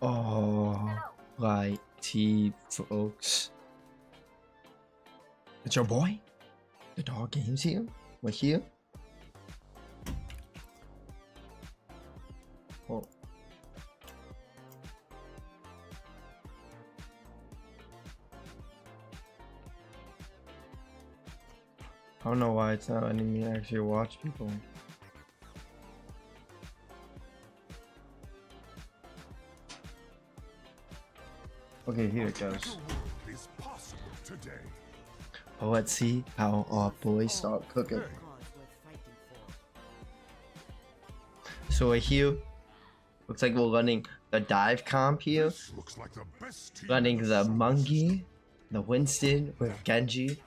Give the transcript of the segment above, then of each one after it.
Oh, right, folks. It's your boy. The dog game's here. We're here. Oh. I don't know why it's not letting me actually watch people. Okay, here it goes. Oh, let's see how our boys start cooking. So we're here. Looks like we're running the dive comp here. Running the Mungie, the Winston with Genji.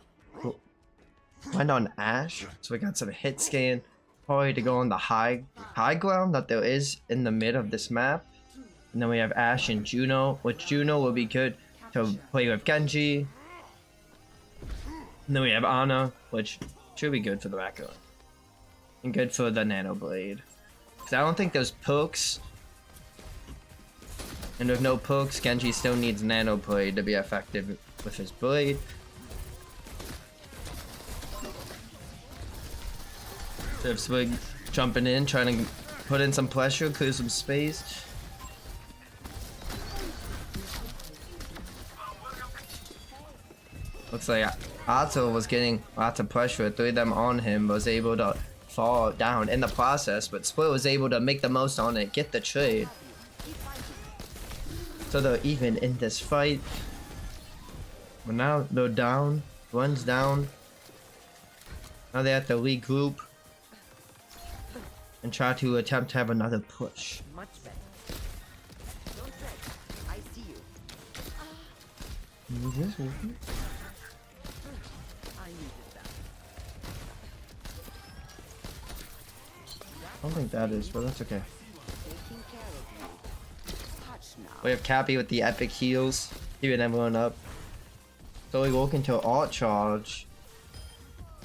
Went on Ash, so we got some hit scan. Probably to go on the high ground that there is in the mid of this map. And then we have Ash and Juno, which Juno will be good to play with Genji. And then we have Ana, which should be good for the back line. And good for the Nano Blade. Because I don't think there's perks. And with no perks, Genji still needs Nano Blade to be effective with his blade. So if Swig jumping in, trying to put in some pressure, clear some space. Looks like Otto was getting lots of pressure, 3 of them on him, was able to fall down in the process, but Split was able to make the most on it, get the trade. So they're even in this fight. But now they're down, runs down. Now they have to regroup and try to attempt to have another push. Much better. Don't fret. I see you. Is this working? I needed that. I don't think that is, but that's okay. Taking care of you. Touch now. We have Cappy with the epic heals, keeping everyone up. So we walk into alt charge.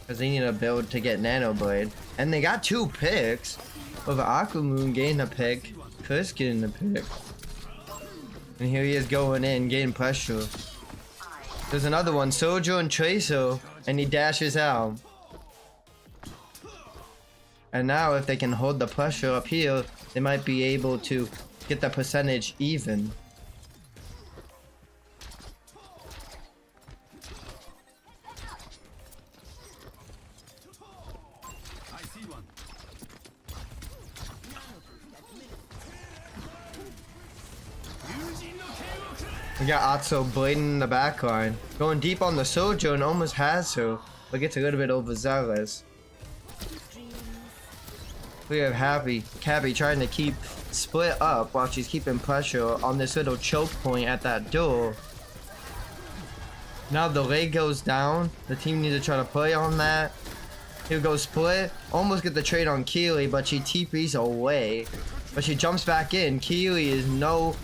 Because they need a build to get Nano Blade. And they got 2 picks. With Aquamoon getting a pick. Chris getting a pick. And here he is going in, getting pressure. There's another one, Sojo and Tracer. And he dashes out. And now if they can hold the pressure up here, they might be able to get the percentage even. We got Atsu blading in the backline. Going deep on the Sojo and almost has her, but gets a little bit overzealous. We have Cabby trying to keep Split up while she's keeping pressure on this little choke point at that door. Now the leg goes down. The team needs to try to play on that. Here goes Split. Almost get the trade on Keely, but she TPs away. But she jumps back in. Keely is no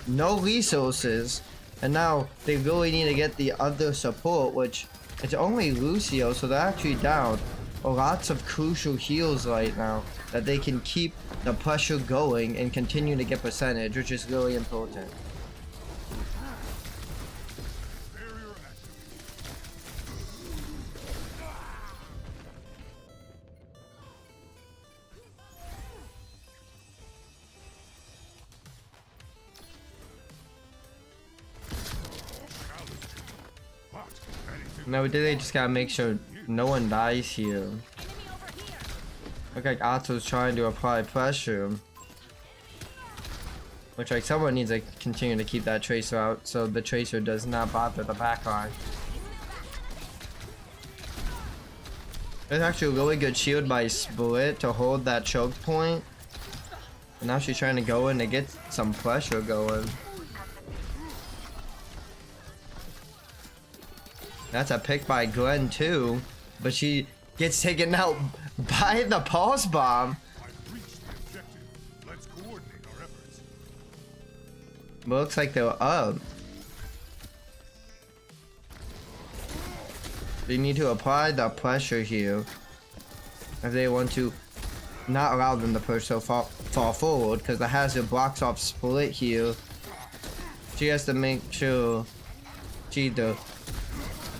resources, and now they really need to get the other support, which it's only Lucio, so they're actually down. Lots of crucial heals right now that they can keep the pressure going and continue to get percentage, which is really important. No, they just gotta make sure no one dies here. Look like Atsu's trying to apply pressure. Looks like someone needs to continue to keep that Tracer out so the Tracer does not bother the backline. There's actually a really good shield by Split to hold that choke point. And now she's trying to go in to get some pressure going. That's a pick by Glenn too, but she gets taken out by the pulse bomb. Looks like they're up. They need to apply the pressure here if they want to not allow them to push so far forward because the hazard blocks off split here. She has to make sure she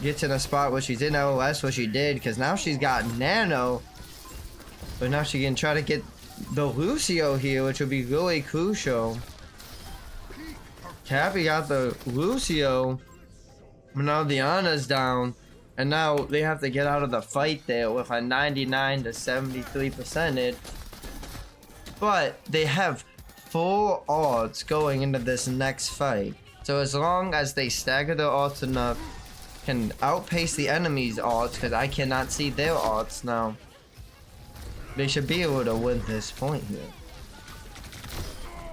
gets in a spot where she's in LOS, what she did, because now she's got Nano. But now she can try to get the Lucio here, which would be really crucial. Cappy got the Lucio. Now Diana's down. And now they have to get out of the fight there with a 99 to 73 percentage. But they have full odds going into this next fight. So as long as they stagger their odds enough, can outpace the enemy's odds, because I cannot see their odds now, they should be able to win this point here.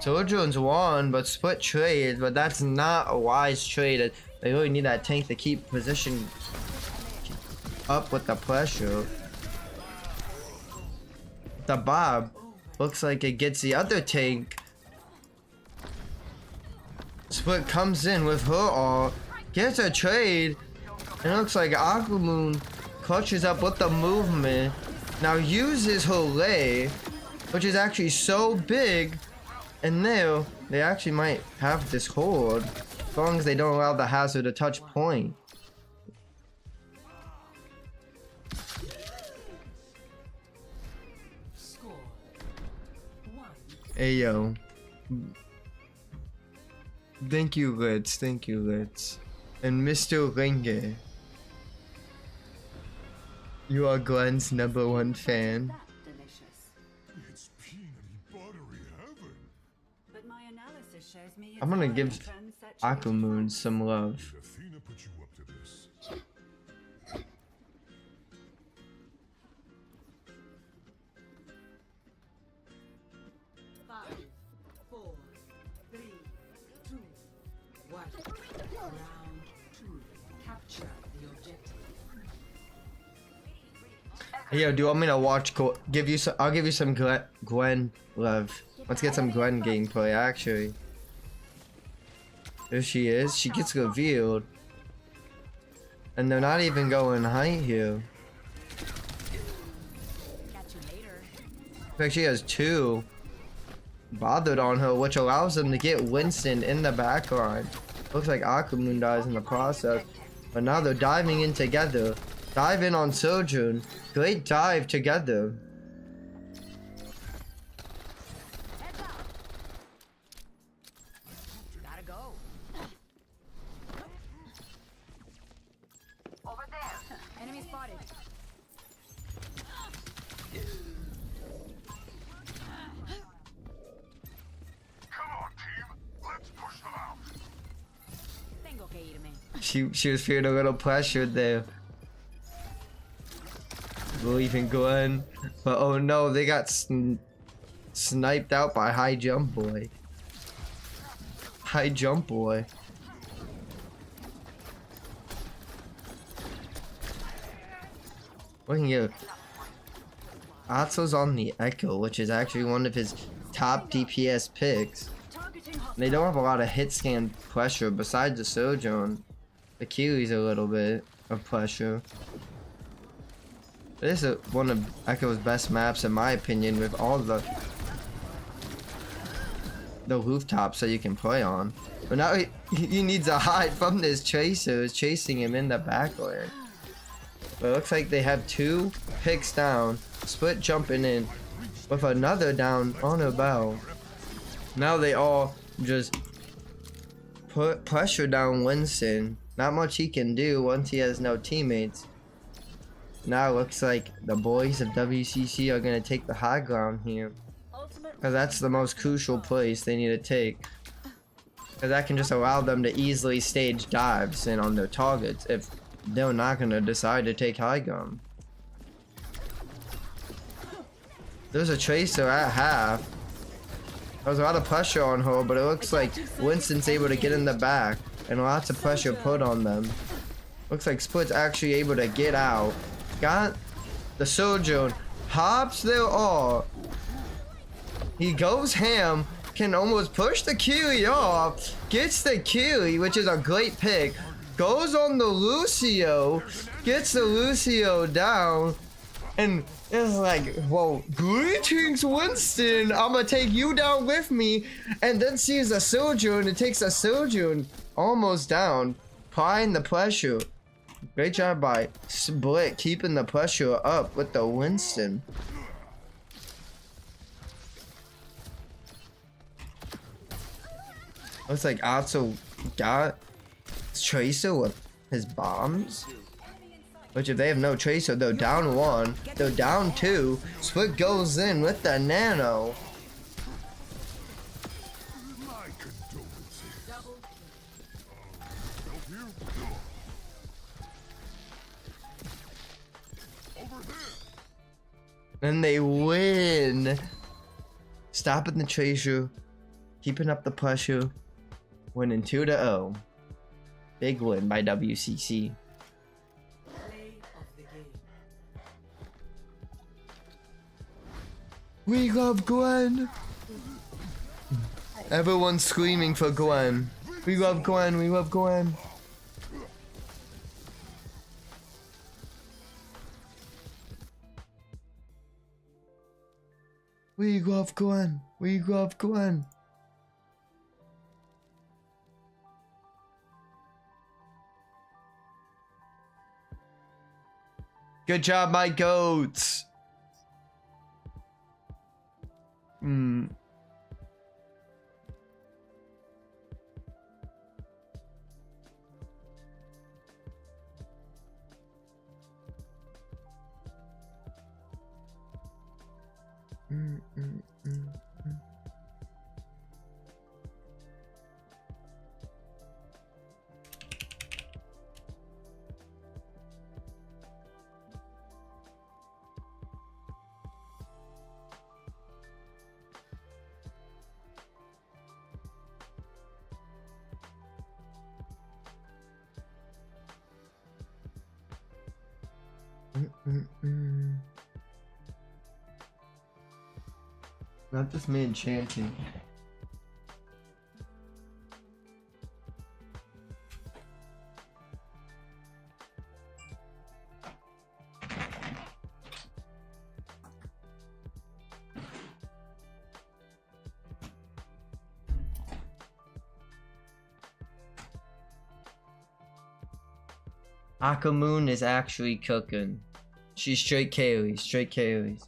Sojourn's won, but split trade, but that's not a wise trade. They really need that tank to keep position up with the pressure. The Bob looks like it gets the other tank. Split comes in with her all, gets a trade, and it looks like Aquamoon clutches up with the movement. Now uses her lay, which is actually so big, and there they actually might have this hold as long as they don't allow the hazard to touch point. Hey yo. Thank you, Litz. Thank you, Litz. And Mr. Renge. You are Glenn's #1 fan. It's peanutty buttery heaven. But my analysis shows me I'm gonna give Aquamoon some love. Athena put you up to this. 5, 4, 3, 2, 1. Round 2. Capture the objective. Hey, yo, do you want me to watch? Give you some. I'll give you some Gwen love. Let's get some Gwen gameplay. Actually, there she is. She gets revealed, and they're not even going height here. Catch you later. In fact, she has 2 bothered on her, which allows them to get Winston in the backline. Looks like Aquamoon dies in the process, but now they're diving in together. Dive in on Sojourn. Great dive together. Heads up. Gotta go. Over there. Enemy spotted. Come on, team. Let's push them out. Tengo que irme. She was feeling a little pressured there. Believing Gwen, but oh no, they got sniped out by High Jump Boy. High Jump Boy. Looking here, Atsu's on the Echo, which is actually one of his top DPS picks. They don't have a lot of hit scan pressure besides the Sojourn. Achilles a little bit of pressure. This is one of Echo's best maps in my opinion, with all the rooftops that you can play on. But now he needs to hide from this Tracer who's chasing him in the backline. But it looks like they have 2 picks down, Split jumping in with another down on a bow. Now they all just put pressure down Winston. Not much he can do once he has no teammates. Now it looks like the boys of WCC are going to take the high ground here. Because that's the most crucial place they need to take. Because that can just allow them to easily stage dives in on their targets if they're not going to decide to take high ground. There's a Tracer at half. There's a lot of pressure on her, but it looks like Winston's able to get in the back. And lots of pressure put on them. Looks like Split's actually able to get out. Got the Sojourn, hops their all. He goes ham, can almost push the Keely off, gets the Keely, which is a great pick, goes on the Lucio, gets the Lucio down, And it's like, whoa, greetings, Winston. I'm gonna take you down with me. And then sees a Sojourn and takes a Sojourn almost down, applying the pressure. Great job by Split, keeping the pressure up with the Winston. Looks like Otso got Tracer with his bombs. Which if they have no Tracer, they're down 1, they're down 2. Split goes in with the Nano. My condolences. Double Help you? Over there. And they win. Stopping the Tracer, keeping up the pressure, winning 2-0. Big win by WCC. play of the game. We love Gwen. Everyone's screaming for Gwen. We love Gwen, we love Gwen. We love Gwen, we love Gwen. Good job, my goats. Not this man chanting. Akamoon is actually cooking. She's straight Kaylee, straight Kaylee's.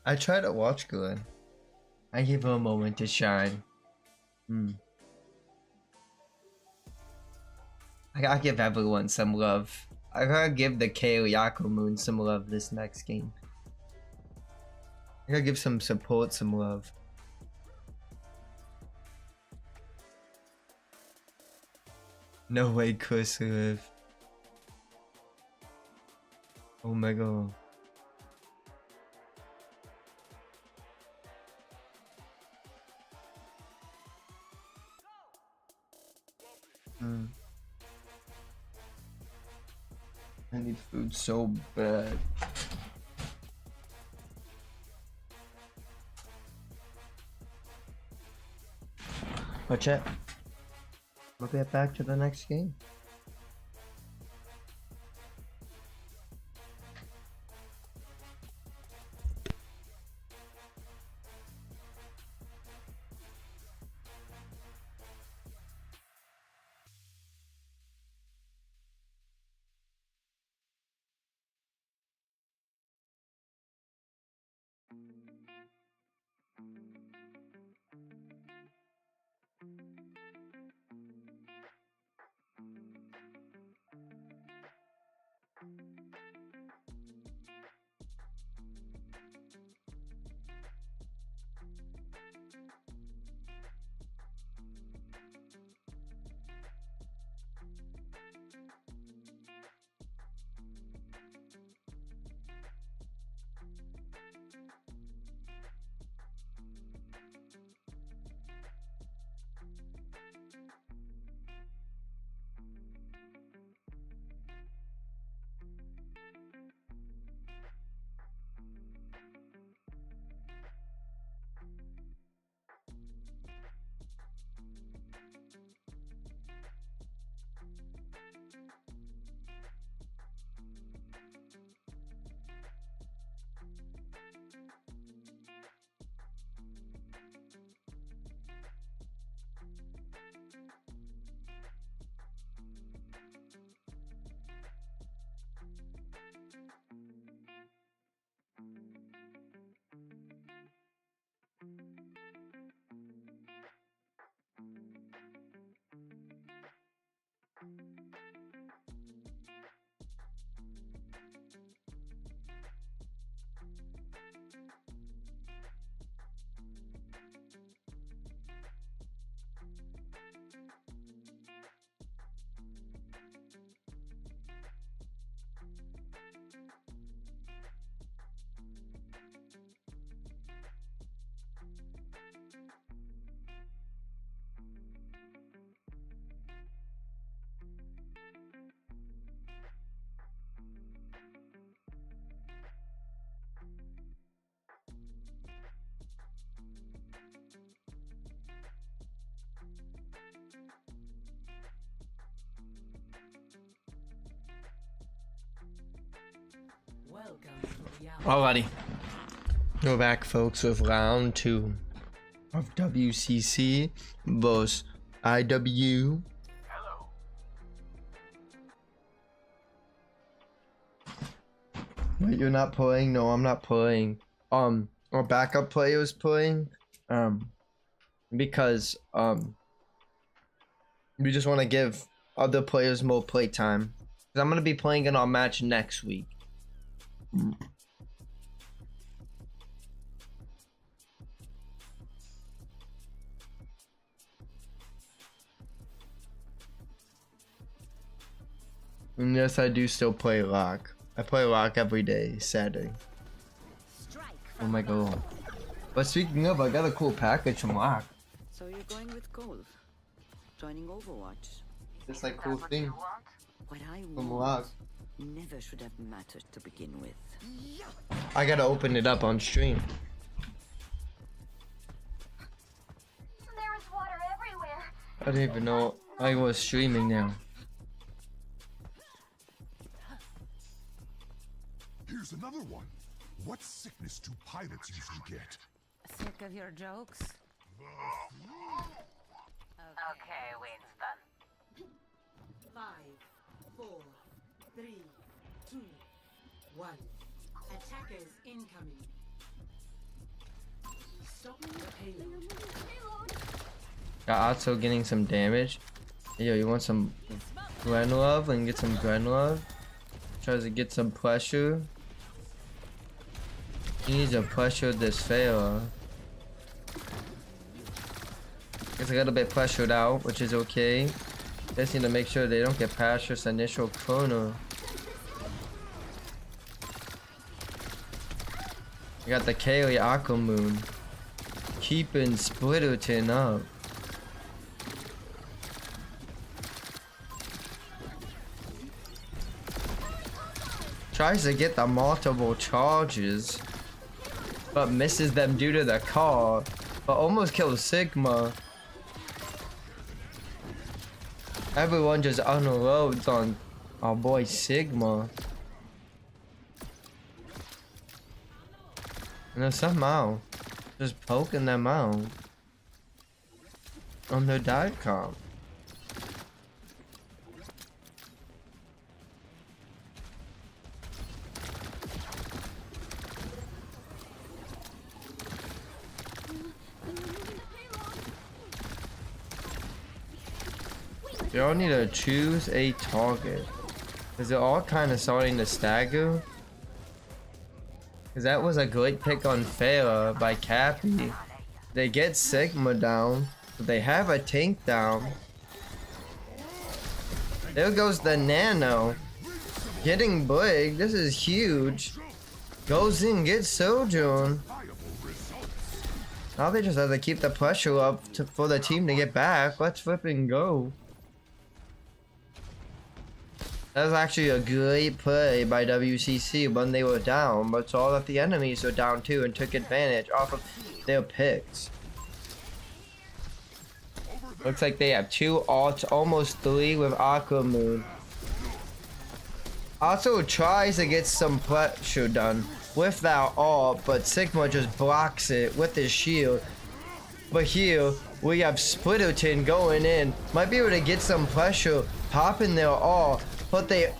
I try to watch Glenn. I give her a moment to shine. I gotta give everyone some love. I gotta give the Kaylee Moon some love this next game. I gotta give some support some love. No way Chris live. Oh my god. I need food so bad. But chat, we'll get back to the next game. Alrighty. We're back, folks, with round 2 of WCC vs IWU. Hello. Wait, you're not playing? No, I'm not playing. Our backup player is playing. Because we just want to give other players more play time. Cause I'm gonna be playing in our match next week. And yes, I do still play lock. I play lock every day, Saturday. Oh my god. But speaking of, I got a cool package from lock. So you're going with gold? Joining Overwatch? It's like cool thing What I from want lock. never should have mattered to begin with. I gotta open it up on stream. There is water everywhere. I didn't even know I was streaming now. Here's another one. What sickness do pilots usually get? Sick of your jokes? Okay, Winston. 5, 4, 3, 2, 1. Attackers incoming. Stopping the payload. Got Otto getting some damage. Hey, yo, you want some Gren love? And get some Gren love. Tries to get some pressure. He needs to pressure this failure. Gets a little bit pressured out, which is okay. Just need to make sure they don't get past this initial corner. We got the Kaylee Aquamoon keeping Splitterton up. Tries to get the multiple charges, but misses them due to the car, but almost kills Sigma. Everyone just unloads on our boy Sigma. And then somehow just poking them out on their dive comp. You all need to choose a target. Because they're all kind of starting to stagger. Because that was a great pick on Farah by Cappy. They get Sigma down, but they have a tank down. There goes the Nano. Getting big, this is huge. Goes in, gets Sojourn. Now they just have to keep the pressure up for the team to get back. Let's flip and go. That was actually a great play by WCC when they were down, but saw that the enemies were down too and took advantage off of their picks. Looks like they have 2 ults, almost 3 with Aquamoon. Also tries to get some pressure done with that ult, but Sigma just blocks it with his shield. But here, we have Splitterton going in. Might be able to get some pressure, popping their ult. But they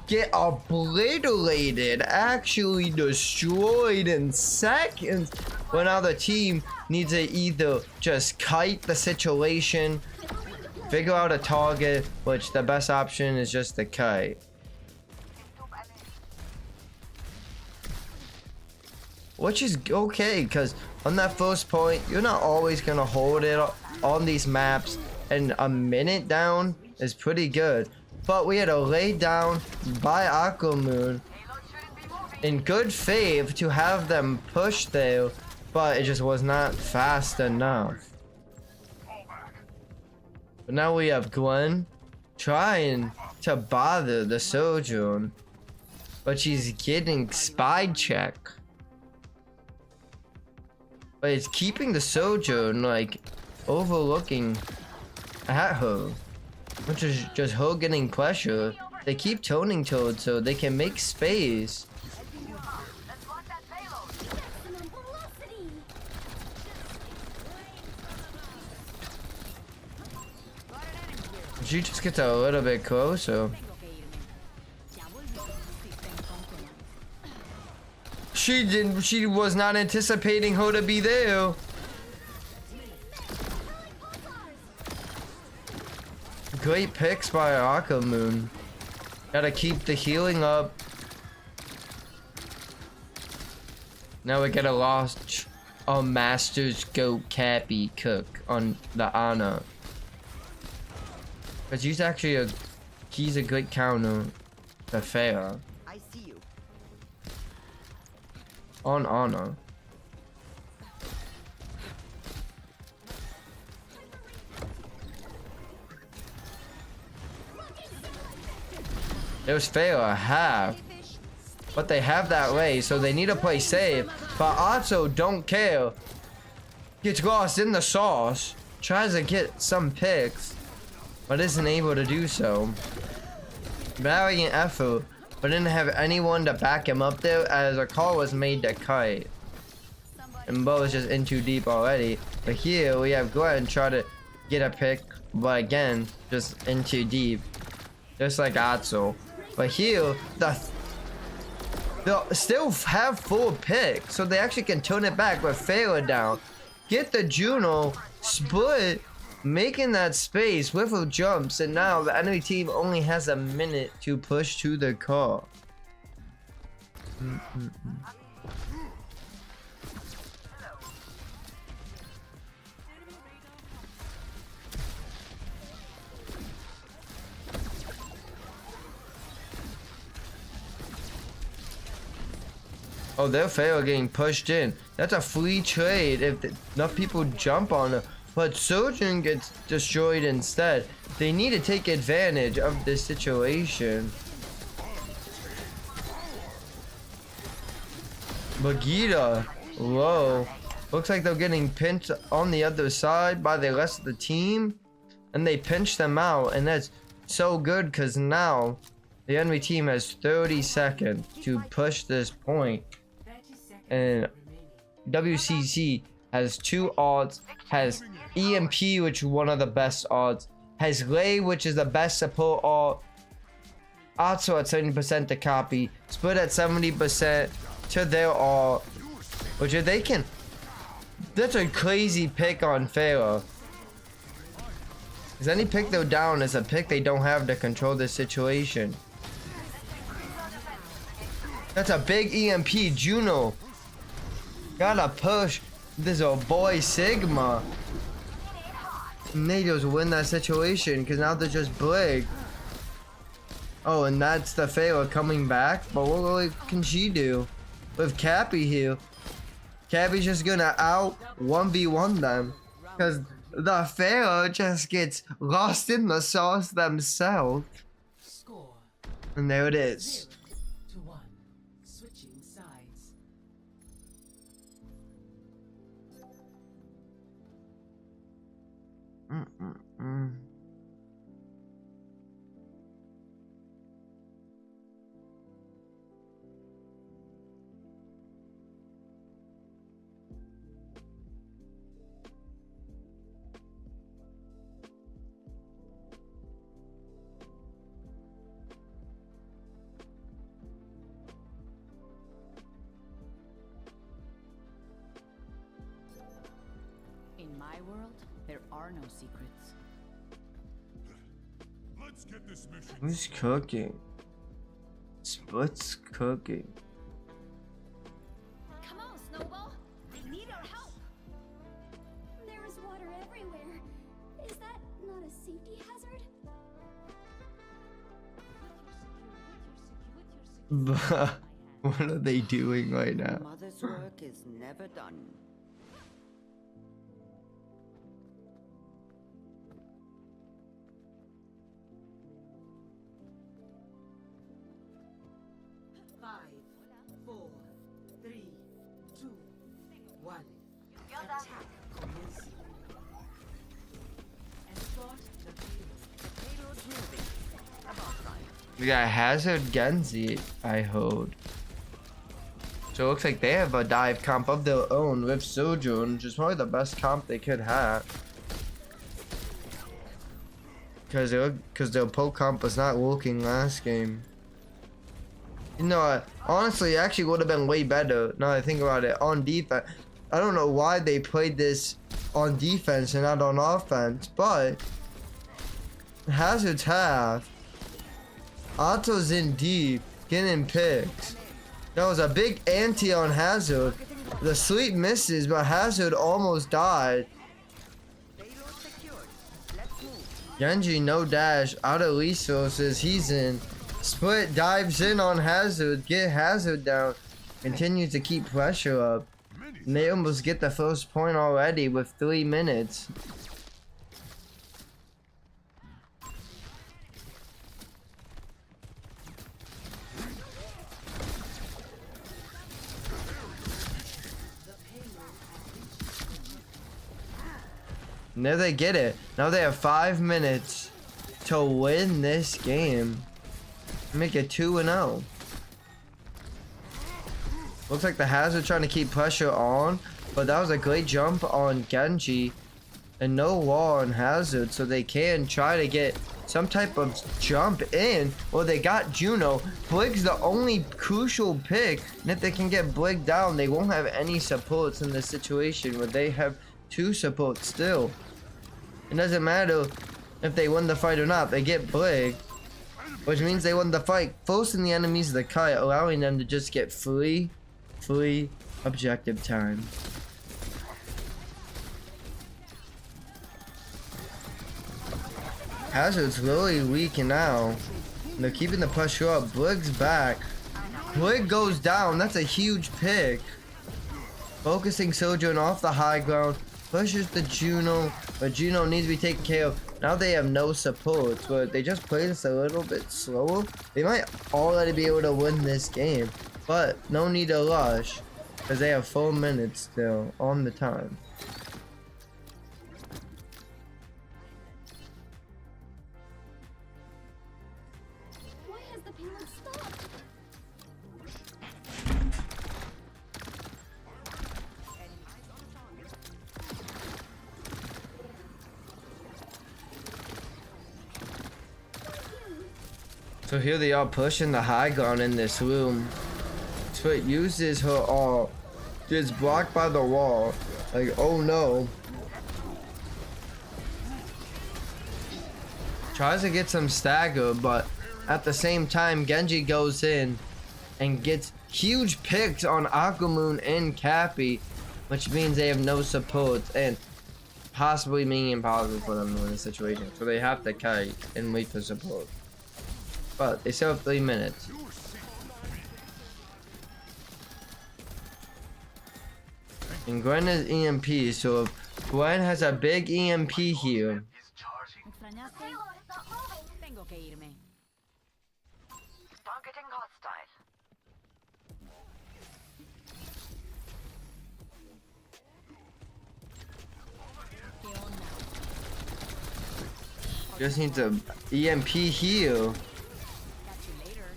get obliterated, actually destroyed in seconds. Well, now the team needs to either just kite the situation, figure out a target, which the best option is just the kite. Which is okay, because on that first point, you're not always going to hold it on these maps, and a minute down is pretty good. But we had to lay down by Aquamoon in good faith to have them push there, but it just was not fast enough. But now we have Gwen trying to bother the Sojourn, but she's getting spy check. But it's keeping the Sojourn like overlooking at her. Which is just her getting pressure. They keep toning to it so they can make space. She just gets a little bit closer. She was not anticipating her to be there. Great picks by Akamoon. Gotta keep the healing up. Now we get a lost Master's Goat Cappy Cook on the Ana. Cause he's actually he's a good counter to Pharah. I see you. On Ana. There's Pharah half. But they have that way, so they need to play safe. But also don't care. Gets lost in the sauce. Tries to get some picks, but isn't able to do so. Valiant effort, but didn't have anyone to back him up there as a call was made to kite. And Bo is just in too deep already. But here we have Glenn try to get a pick, but again, just in too deep. Just like Atsu. But here, they'll still have full pick, so they actually can turn it back with Pharah down. Get the Juno, split, making that space with her jumps, and now the enemy team only has a minute to push to the car. Oh, they're Pharah getting pushed in. That's a free trade if enough people jump on her. But Sojourn gets destroyed instead. They need to take advantage of this situation. Bagheera, low. Looks like they're getting pinched on the other side by the rest of the team. And they pinch them out. And that's so good because now the enemy team has 30 seconds to push this point. And WCC has 2 odds, has EMP, which is one of the best odds, has Lay, which is the best support odd, also at 70% to copy, split at 70% to their odd, which if they can, that's a crazy pick on Pharah. Because any pick they're down is a pick they don't have to control the situation. That's a big EMP, Juno. Gotta push this old boy Sigma. And they just win that situation because now they're just big. Oh, and that's the Pharah coming back. But what really can she do with Cappy here? Cappy's just gonna out 1v1 them because the Pharah just gets lost in the sauce themselves. And there it is. In my world, there are no secrets. Let's get this mission. Who's cooking? Split's cooking. Come on, Snowball. They need our help. There is water everywhere. Is that not a safety hazard? What are they doing right now? Mother's work is never done. We got Hazard Genji, I hold. So it looks like they have a dive comp of their own with Sojourn, which is probably the best comp they could have. because their poke comp was not working last game. You know, honestly, it actually would have been way better now that I think about it on defense. I don't know why they played this on defense and not on offense, but Hazard's half. Otto's in deep, getting picks. That was a big ante on Hazard. The sweep misses, but Hazard almost died. Payload secured. Let's move. Genji no dash, out of resources, he's in. Split dives in on Hazard, get Hazard down. Continues to keep pressure up. And they almost get the first point already with 3 minutes. Now they get it. Now they have 5 minutes to win this game. Make it 2-0. Looks like the Hazard trying to keep pressure on, but that was a great jump on Genji. And no wall on Hazard, so they can try to get some type of jump in. Well, they got Juno. Blig's the only crucial pick. And if they can get Blig down, they won't have any supports in this situation where they have 2 supports still. It doesn't matter if they win the fight or not. They get Blig, which means they won the fight, forcing the enemies to cut, allowing them to just get free objective time. Hazard's really weak now. They're keeping the pressure up. Blig's back. Blig goes down. That's a huge pick. Focusing Sojourn off the high ground. Pushes the Juno, but Juno needs to be taken care of. Now they have no supports, but they just play this a little bit slower. They might already be able to win this game, but no need to rush because they have 4 minutes still on the time. Why has the payload stopped? So here they are pushing the high ground in this room. Split uses her ult. Gets blocked by the wall. Like, oh no. Tries to get some stagger, but at the same time, Genji goes in and gets huge picks on Aquamoon and Cappy, which means they have no support and possibly being impossible for them to win the situation. So they have to kite and wait for support. But they still have 3 minutes. And Gwen is EMP, so if Gwen has a big EMP here. ¿Extrañaste? Tengo que irme. Targeting hostile. ¿Qué onda? Just needs a EMP here. Catch you later.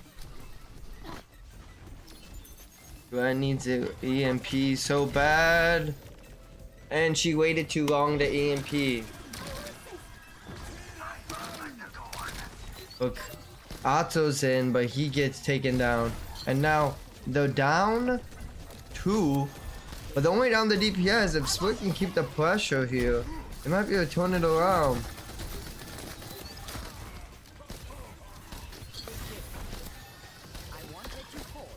Gwen needs an EMP so bad. And she waited too long to EMP. Look, Otto's in, but he gets taken down. And now they're down 2. But they're only down the DPS. If Split can keep the pressure here, they might be able to turn it around. I wanted to call.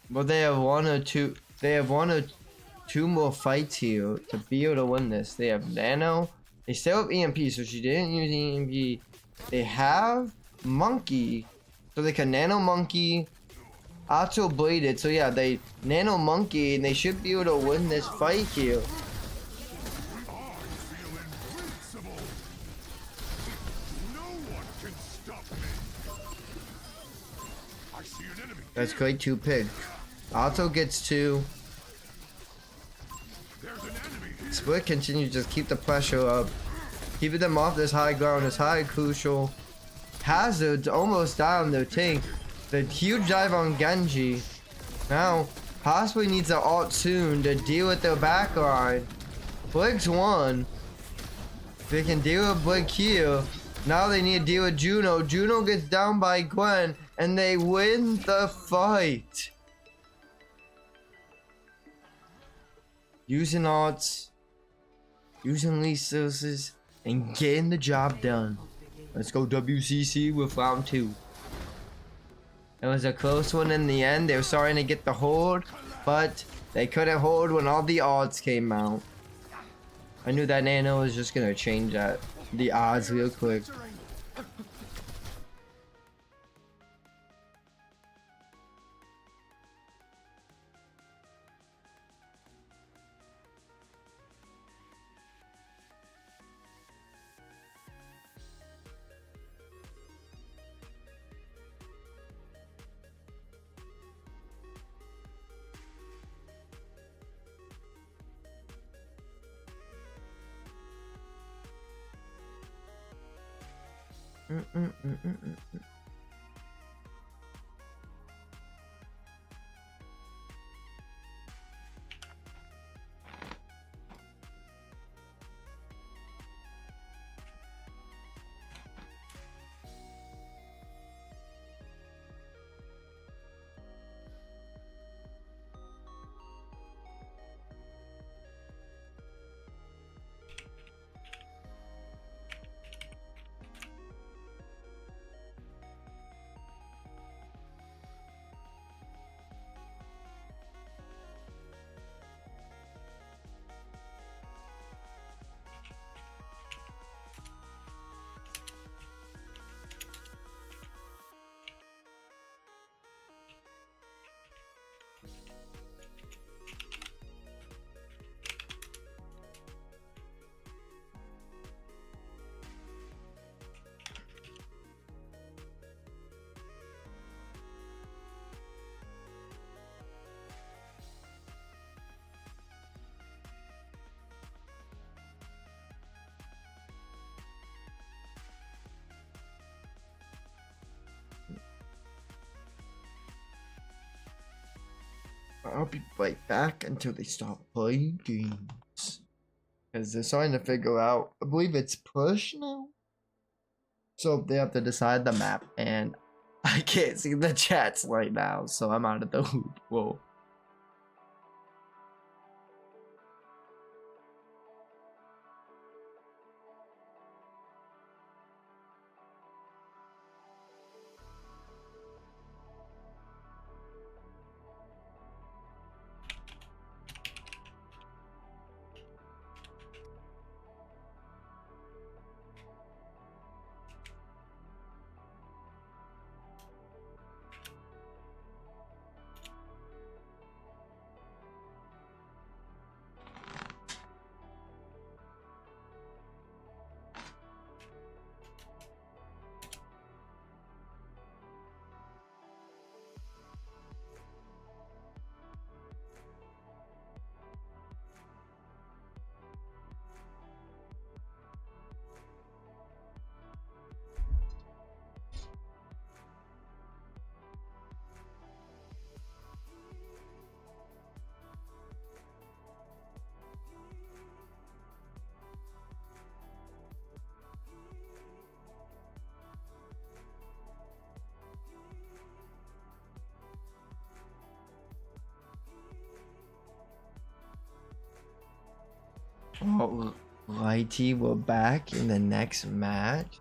But they have 1 or 2. They have 1 or 2 more fights here to be able to win this. They have Nano. They still have EMP, so she didn't use EMP. They have Monkey, so they can Nano Monkey. Otto bladed, so yeah, they Nano Monkey, and they should be able to win this fight here. That's great 2 picks. Otto gets 2. Split continues to just keep the pressure up. Keeping them off this high ground is highly crucial. Hazard's almost down their tank. The huge dive on Genji. Now, Possibly needs an ult soon to deal with their backline. Blink's won. They can deal with Blink here. Now they need to deal with Juno. Juno gets down by Gwen, and they win the fight. Using ults, using resources, and getting the job done. Let's go WCC with round 2. It was a close one in the end. They were starting to get the hold, but they couldn't hold when all the odds came out. I knew that Nano was just gonna change the odds real quick. I'll be right back until they stop playing games. Because they're starting to figure out, I believe it's push now? So they have to decide the map, and I can't see the chats right now, so I'm out of the loop. Whoa. Oh, YT, we're back in the next match.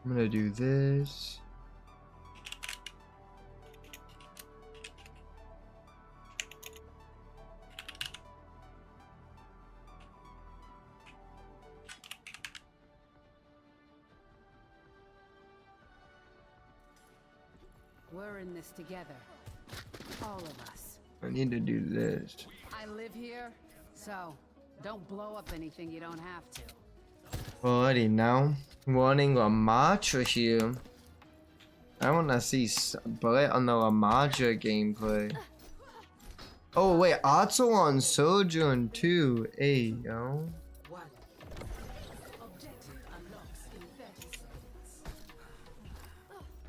I'm gonna do this. We're in this together. All of us. I need to do this. I live here, so don't blow up anything you don't have to. Alrighty, now running a matcha here. I wanna see Brett on the Lamaja gameplay. Oh wait, Otto on Sojourn too. Hey yo. 1. Objective unlocks in 30 seconds.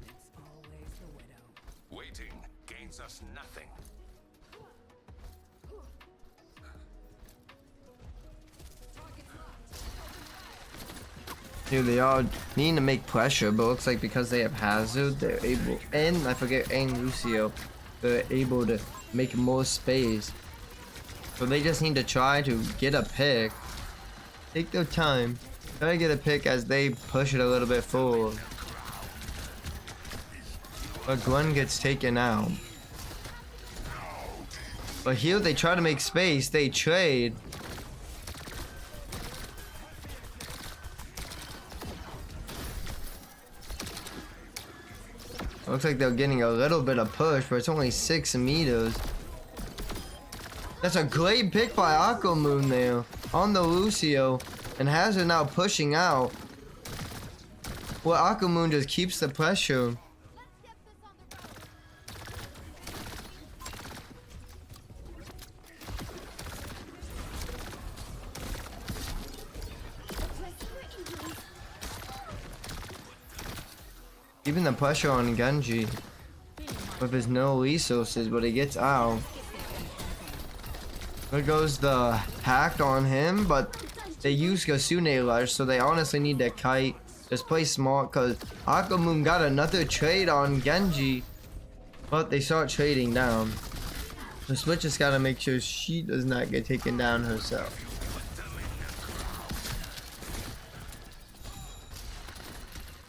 It's always the widow. Waiting gains us nothing. Here they are needing to make pressure, but looks like because they have Hazard, they're able, and I forget, and Lucio, they're able to make more space. So they just need to try to get a pick. Take their time. Try to get a pick as they push it a little bit forward. But Gwen gets taken out. But here they try to make space. They trade. Looks like they're getting a little bit of push, but it's only 6 meters. That's a great pick by Aquamoon there on the Lucio, and Hazard now pushing out. Well, Aquamoon just keeps the pressure. Keeping the pressure on Genji with his no resources, but he gets out. There goes the hack on him, but they use Kasune Rush, so they honestly need to kite. Just play smart, because Aquamoon got another trade on Genji, but they start trading down. The Switch just gotta make sure she does not get taken down herself.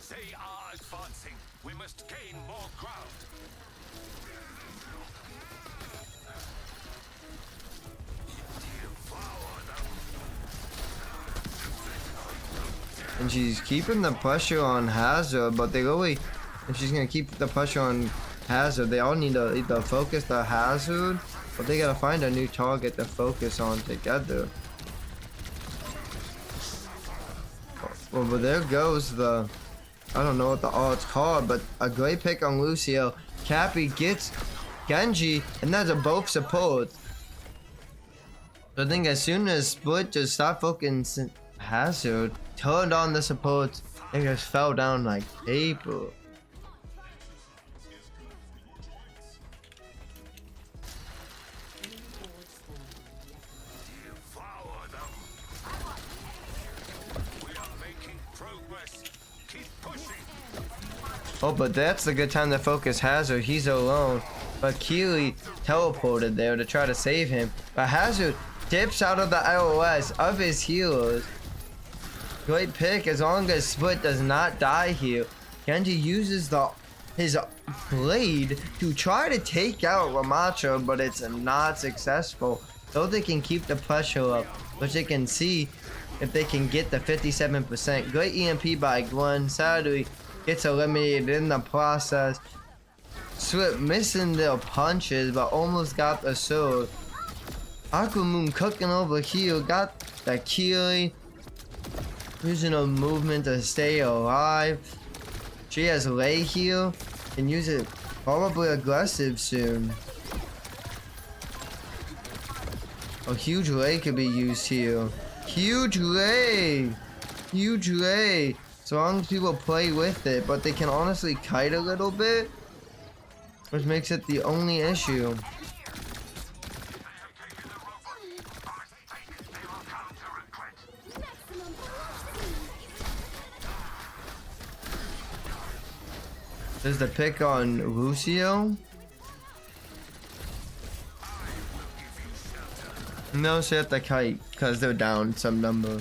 They are advancing. We must gain more ground. And she's keeping the pressure on Hazard, but they really, if she's gonna keep the pressure on Hazard, they all need to either focus the Hazard, but they gotta find a new target to focus on together. Well, but there goes the, I don't know what the alt's called, but a great pick on Lucio. Cappy gets Genji, and that's a both support. So I think as soon as Split just stopped focusing Hazard, turned on the supports, and just fell down like paper. Devour them. We are making progress. Keep pushing. Oh, but that's the good time to focus Hazard. He's alone. But Keely teleported there to try to save him. But Hazard dips out of the LOS of his healers. Great pick as long as Split does not die here. Genji uses his blade to try to take out Ramacha, but it's not successful. So they can keep the pressure up, which they can see if they can get the 57%. Great EMP by Gwen. Sadly, gets eliminated in the process. Swift missing their punches, but almost got the sword. Aquamoon cooking over here, got the Keely. Using her movement to stay alive. She has lay heal and use it probably aggressive soon. A huge lay could be used here. Huge lay! Huge lay! As long as people play with it, but they can honestly kite a little bit, which makes it the only issue. There's the pick on Lucio. No, she have to kite because they're down some number.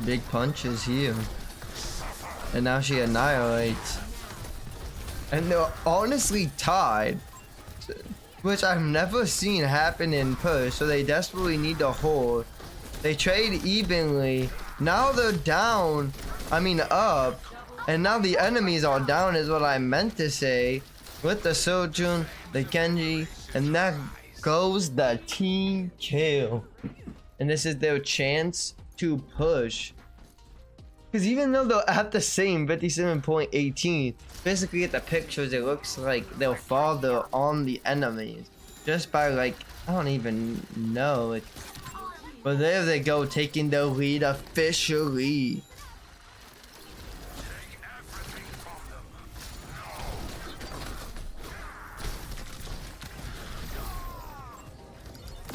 Big punches here. And now she annihilates. And they're honestly tied. which I've never seen happen in push, so they desperately need to hold. They trade evenly. Now they're down, I mean up, and now the enemies are down is what I meant to say. With the Sojun, the Genji, and that goes the team kill. And this is their chance to push. Because even though they're at the same 57.18, basically at the pictures it looks like they're farther on the enemies. Just by like, I don't even know. But there they go, taking the lead officially.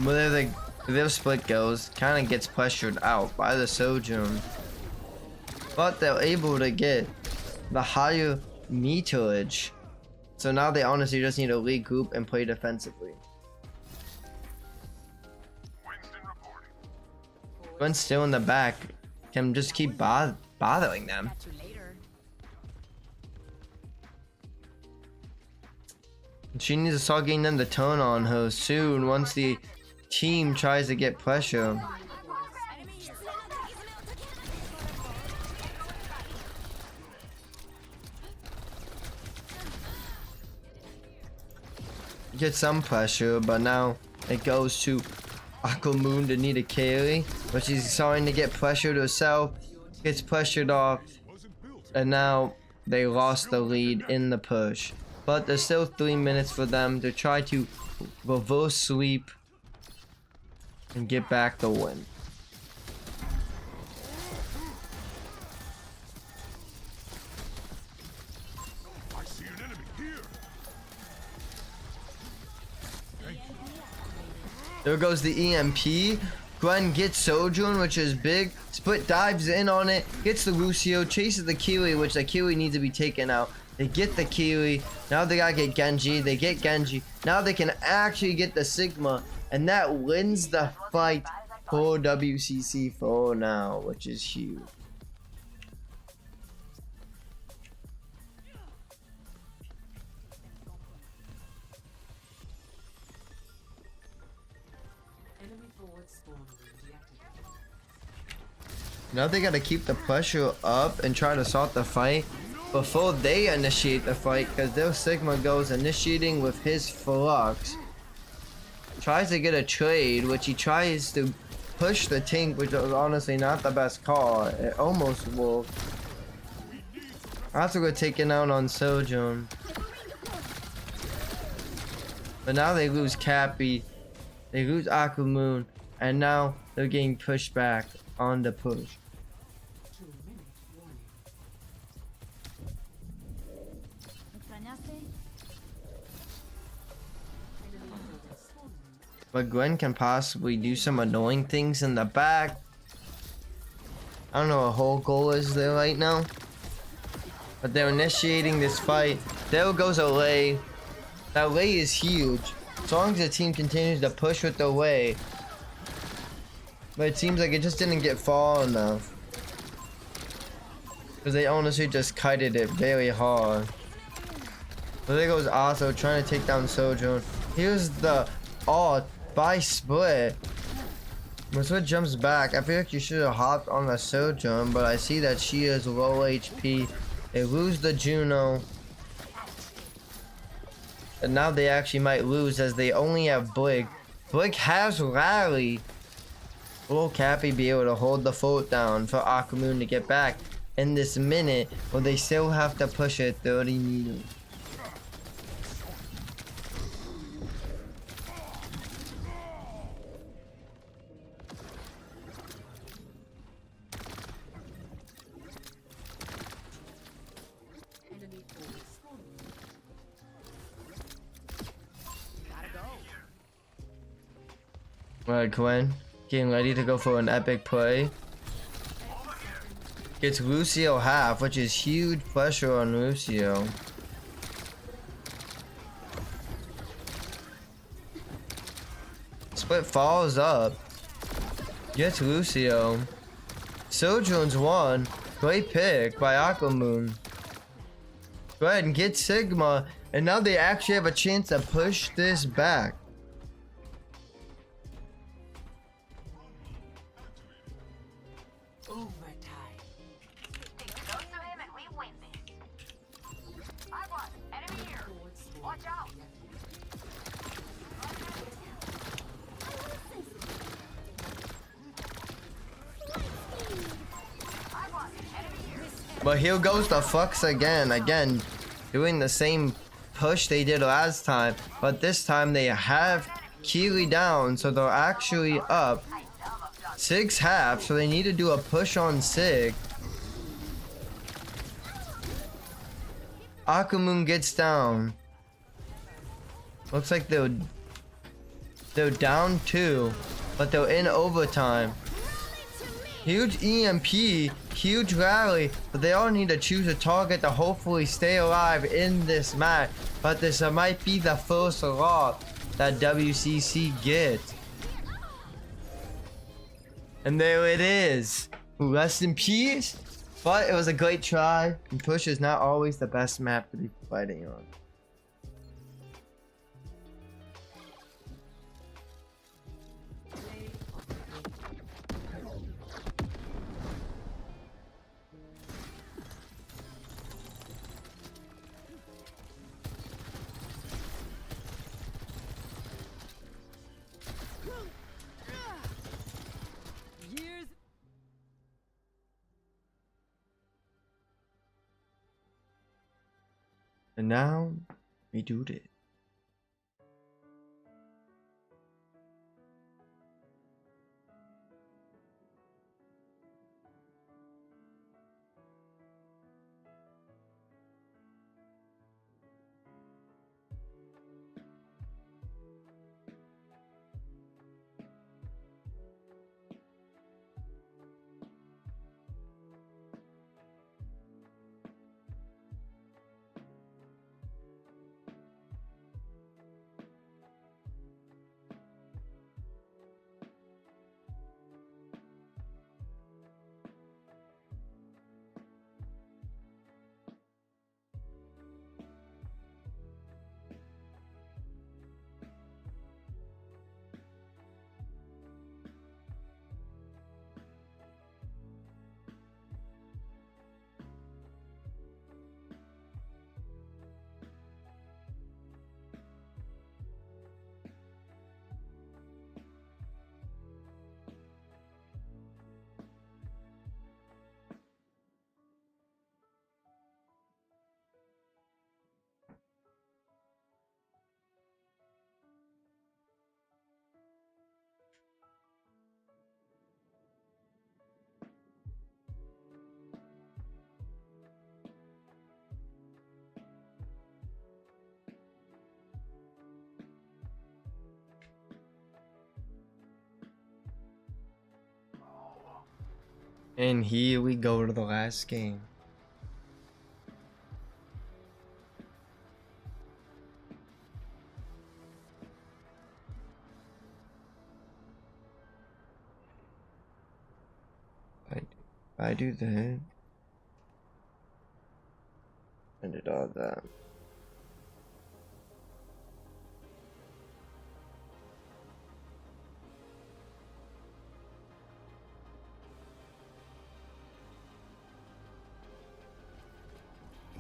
Well, their split goes, kind of gets pressured out by the Sojun. But they're able to get the higher meterage. So now they honestly just need to regroup and play defensively. Gwen's still in the back. Can just keep bothering them. Catch you later. She needs to start getting them to turn on her soon once the team tries to get pressure. Get some pressure, but now it goes to Aquamoon to need a carry, but she's starting to get pressured herself, gets pressured off, and now they lost the lead in the push. But there's still 3 minutes for them to try to reverse sweep and get back the win. I see an enemy here. There goes the EMP. Gwen gets Sojun, which is big. Split dives in on it, gets the Lucio, chases the Kiwi, which the Kiwi needs to be taken out. They get the Kiwi. Now they gotta get Genji. They get Genji. Now they can actually get the Sigma. And that wins the fight for WCC for now, which is huge. Enemy forward spawn room deactivated. Now they gotta keep the pressure up and try to start the fight before they initiate the fight, because their Sigma goes initiating with his Flux. Tries to get a trade, which he tries to push the tank, which was honestly not the best call. It almost worked. I have to go taken out on Sojun. But now they lose Cappy, they lose Aquamoon, and now they're getting pushed back on the push. 2-minute warning. Enemy forward spawn room. But Gwen can possibly do some annoying things in the back. I don't know what whole goal is there right now. But they're initiating this fight. There goes a lay. That lay is huge. As long as the team continues to push with the lay. But it seems like it just didn't get far enough. Because they honestly just kited it very hard. But there goes Aso trying to take down Sojun. Here's the ult by Split. When Split jumps back, I feel like you should have hopped on the Sojun, but I see that she is low HP. They lose the Juno. And now they actually might lose as they only have Blig. Blig has rally. Will Cappy be able to hold the fort down for Aquamoon to get back in this minute, or they still have to push it 30 meters? Enemy forward spawn room. Alright, Gwen, getting ready to go for an epic play. Gets Lucio half, which is huge pressure on Lucio. Split falls up. Gets Lucio. Sojun's one. Great pick by Aquamoon. Go ahead and get Sigma. And now they actually have a chance to push this back. Overtime. Close to him and we win this. I won. Enemy here. Forward spawn. Watch out. I won. Enemy here. But here goes the Fox again, doing the same push they did last time, but this time they have Keely down, so they're actually up 6-half, so they need to do a push on Sig. Akamoon gets down. Looks like they're down 2, but they're in overtime. Huge EMP, huge rally, but they all need to choose a target to hopefully stay alive in this match. But this might be the first loss that WCC gets. And there it is. Rest in peace. But it was a great try. And push is not always the best map to be fighting on. And now we do this. And here we go to the last game. I do that. I did all that.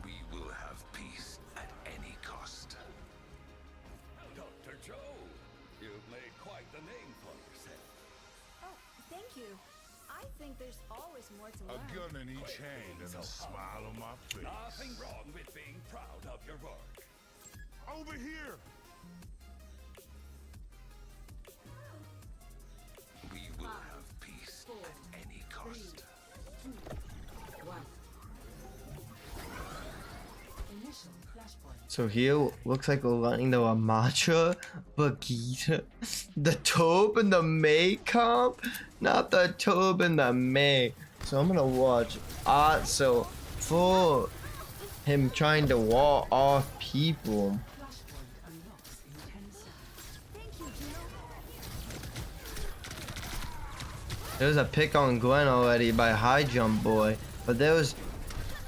We will have peace at any cost. Dr. Joe, you've made quite the name for yourself. Oh, thank you. I think there's always more to A learn. gun in each hand and a smile on my face. Nothing wrong with being proud of your work. Over here! We will have peace at any cost. 1. Initial flashpoint. So here looks like we're running the Ramatra, Vegeta, the Tobe and the May comp, not the Tobe and the May. So I'm gonna watch so for him trying to wall off people. Flashpoint unlocks in 10 seconds. Thank you, Juno. There's a pick on Gwen already by High Jump Boy, but there was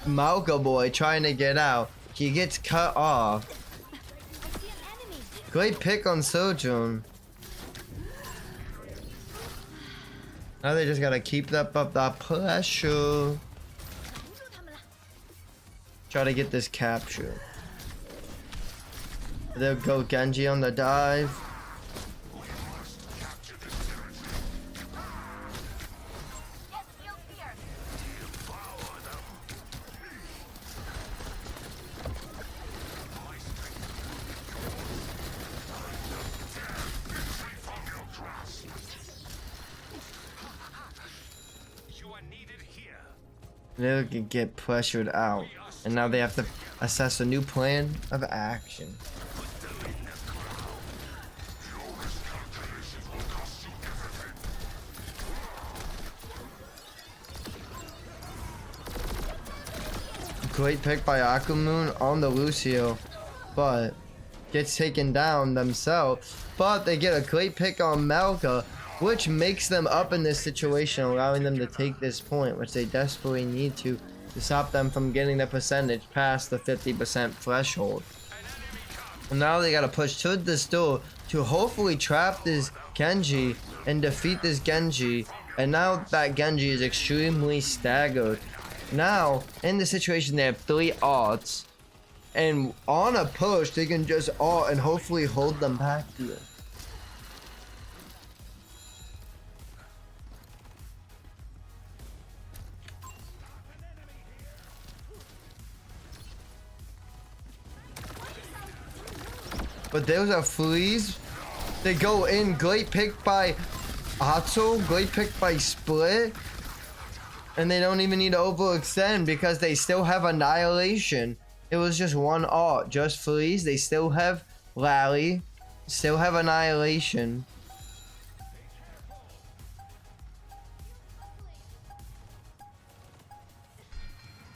Malka Boy trying to get out. He gets cut off. Great pick on Sojourn. Now they just gotta keep up that pressure. Try to get this capture. They'll go Genji on the dive. They can get pressured out, and now they have to assess a new plan of action. Great pick by Akamoon on the Lucio, but gets taken down themselves. But they get a great pick on Melka, which makes them up in this situation, allowing them to take this point, which they desperately need to stop them from getting the percentage past the 50% threshold. And now they gotta push to this door to hopefully trap this Genji and defeat this Genji. And now that Genji is extremely staggered. Now, in the situation, they have 3 ults. And on a push, they can just ult and hopefully hold them back here. But those are freeze. They go in. Great pick by Atsu. Great pick by Split. And they don't even need to overextend because they still have Annihilation. It was just one ult. Just freeze. They still have Rally. Still have Annihilation.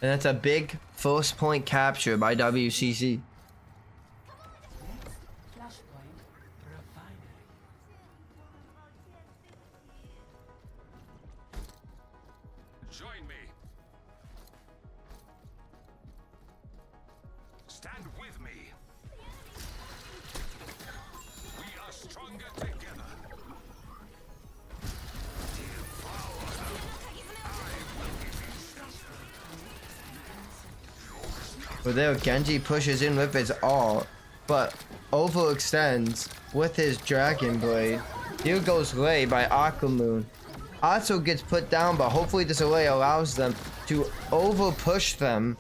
And that's a big first point capture by WCC. Flashpoint refinery. Join me. Stand with me. We are stronger together. But there, Genji pushes in with his ult, but overextends with his Dragon Blade. Here goes Lei by Akamoon. Atsu gets put down, but hopefully this Lei allows them to over push them.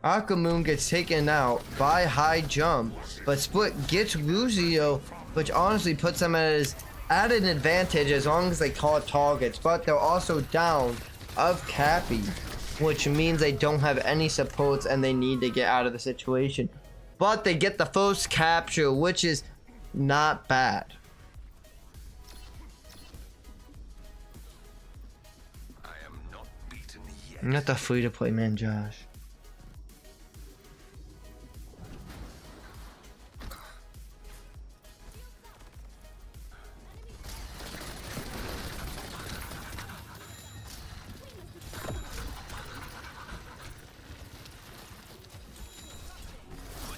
Akamoon gets taken out by high jump, but Split gets Lucio, which honestly puts them at an advantage as long as they call targets, but they're also down of Cappy, which means they don't have any supports and they need to get out of the situation. But they get the first capture, which is not bad. I am not beaten yet. I'm not the free-to-play man, Josh.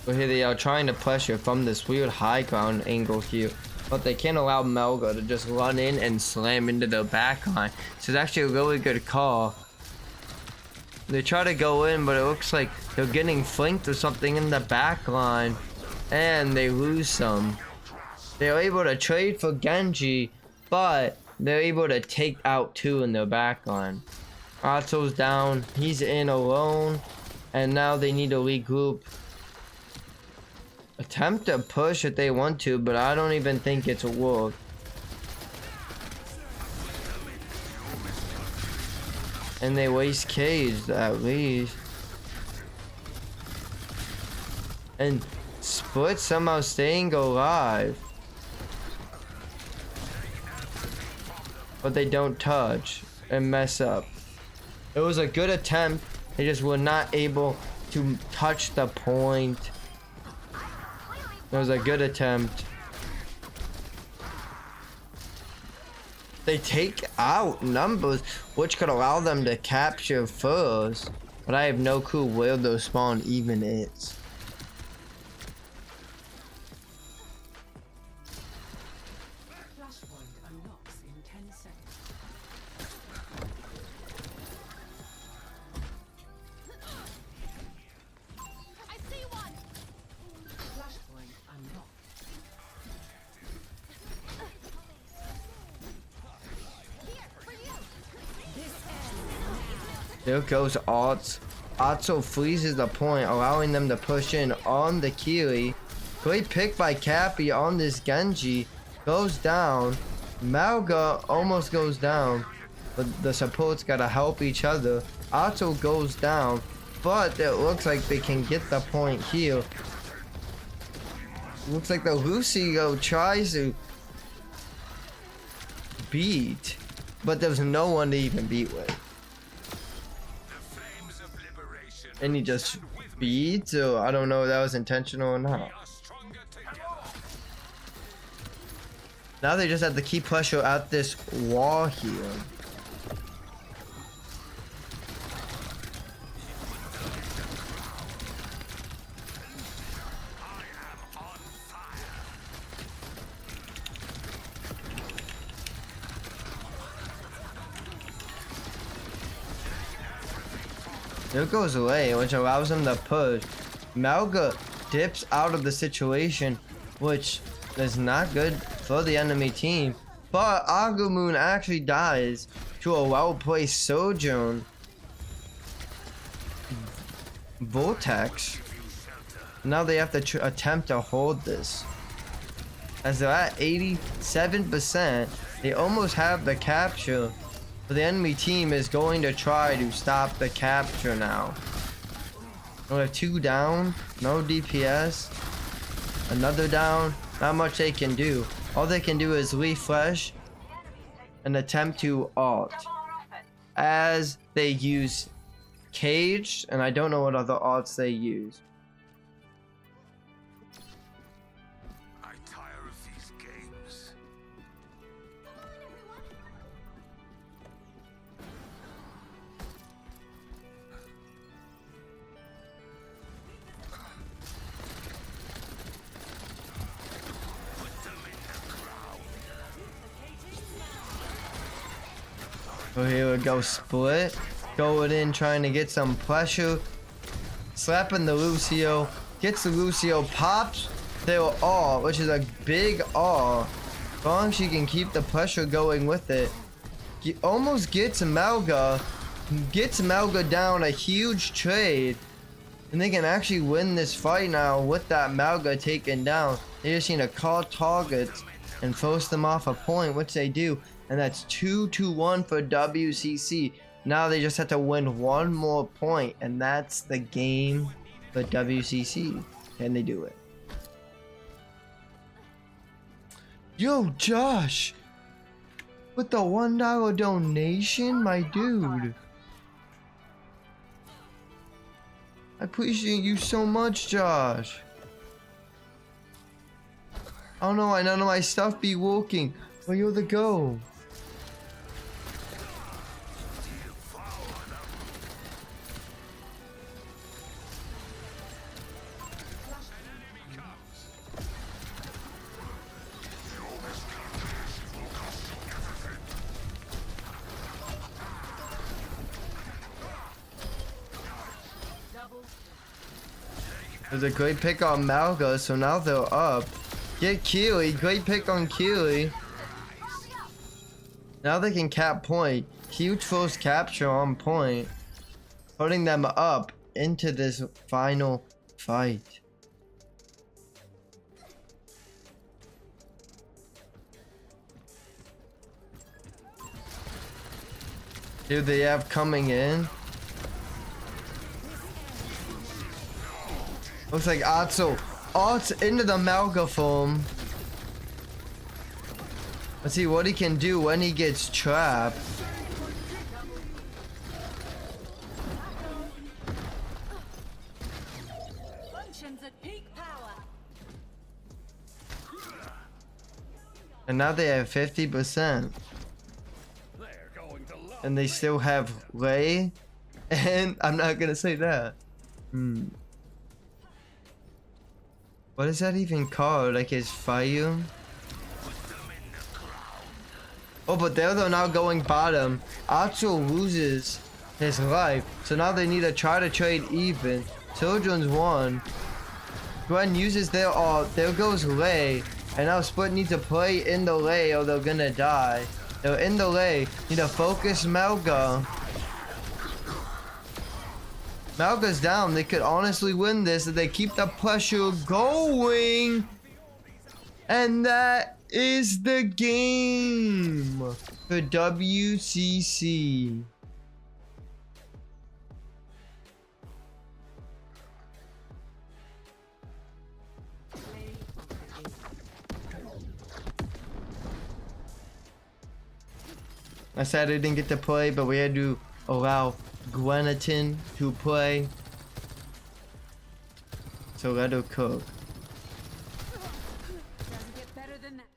But here they are trying to pressure from this weird high ground angle here. But they can't allow Melga to just run in and slam into their backline. So it's actually a really good call. They try to go in, but it looks like they're getting flanked or something in the backline. And they lose some. They're able to trade for Genji, but they're able to take out 2 in their backline. Atsu's down, he's in alone. And now they need to regroup. Attempt to push if they want to, but I don't even think it's a work. And they waste Cage at least. And Split somehow staying alive. But they don't touch and mess up. It was a good attempt. They just were not able to touch the point. It was a good attempt. They take out numbers, which could allow them to capture first. But I have no clue where their spawn even is. unlocks in 10 seconds. I see one. Flashpoint unlocked. Here for you. There goes Alt. Otto freezes the point, allowing them to push in on the Keely. Great pick by Cappy on this Genji. Goes down. Malga almost goes down. But the supports gotta help each other. Otto goes down. But it looks like they can get the point here. Looks like the Lucio tries to beat. But there's no one to even beat with. And he just beat, so I don't know if that was intentional or not. Now they just have to keep pressure at this wall here. There goes away, which allows him to push. Malga dips out of the situation, which is not good for the enemy team. But Agumon actually dies to a well-placed Sojourn Vortex. Now they have to attempt to hold this. As they're at 87%, they almost have the capture. But the enemy team is going to try to stop the capture now. We have 2 down, no DPS. Another down, not much they can do. All they can do is refresh and attempt to ult. As they use Caged, and I don't know what other ults they use. I tire of these games. So here we go, split. Going in, trying to get some pressure. Slapping the Lucio. Gets the Lucio, pops their all, which is a big all. As long as she can keep the pressure going with it. Almost gets Malga. Gets Malga down, a huge trade. And they can actually win this fight now with that Malga taken down. They just need to call targets and force them off a point, which they do. And that's 2-1 for WCC. Now they just have to win one more point, and that's the game for WCC. Can they do it? Yo, Josh! With the $1 donation, my dude. I appreciate you so much, Josh. I don't know why none of my stuff be working. But you're the go. There's a great pick on Malga, so now they're up. Get Keely, great pick on Keely. Now they can cap point. Huge first capture on point. Putting them up into this final fight. Who they have coming in? Looks like Atsu. Arts into the Malga form. Let's see what he can do when he gets trapped. Functions at peak power. And now they have 50%. They're going to love And they still have Ray. And I'm not gonna say that. What is that even called? Like his fire? Oh, but they're now going bottom. Atsu loses his life, so now they need to try to trade even. Children's won. Gwen uses their ult. There goes Lei. And now Split needs to play in the Lei or they're gonna die. They're in the Lei. Need to focus Melga. Melga's down. They could honestly win this if they keep the pressure going. And that is the game for WCC. I said I didn't get to play, but we had to allow Gwenatin to play. So let her cook. Doesn't get better than that.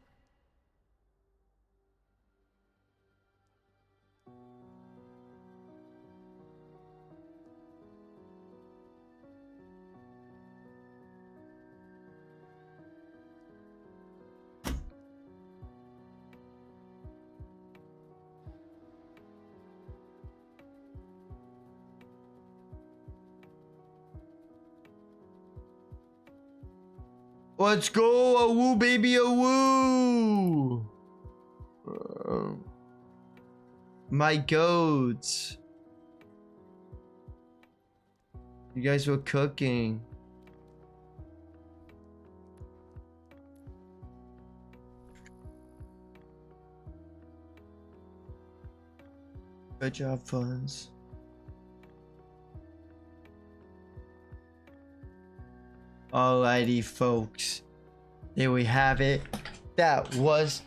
Let's go, a woo baby, a woo! My goats. You guys were cooking. Good job, Funds. Alrighty, folks. There we have it. That was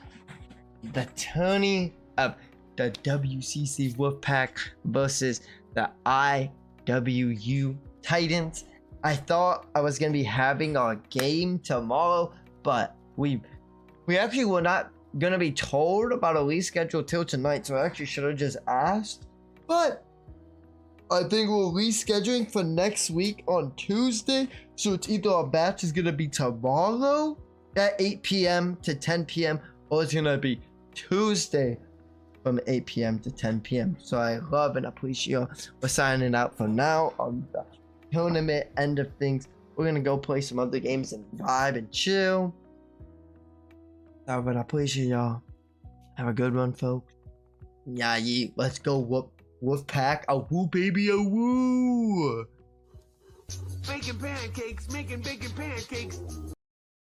the tourney of the WCC Wolfpack versus the IWU Titans. I thought I was gonna be having our game tomorrow, but we actually were not gonna be told about a reschedule till tonight, so I actually should have just asked. But I think we're rescheduling for next week on Tuesday. So it's either our batch is gonna be tomorrow at 8 p.m. to 10 p.m. or it's gonna be Tuesday from 8 p.m. to 10 p.m. So I love and appreciate you. We're signing out for now on the tournament end of things. We're gonna go play some other games and vibe and chill. Love and appreciate y'all. Have a good one, folks. Yeah, let's go Wolfpack. A woo baby, a woo! Bacon pancakes, making bacon pancakes.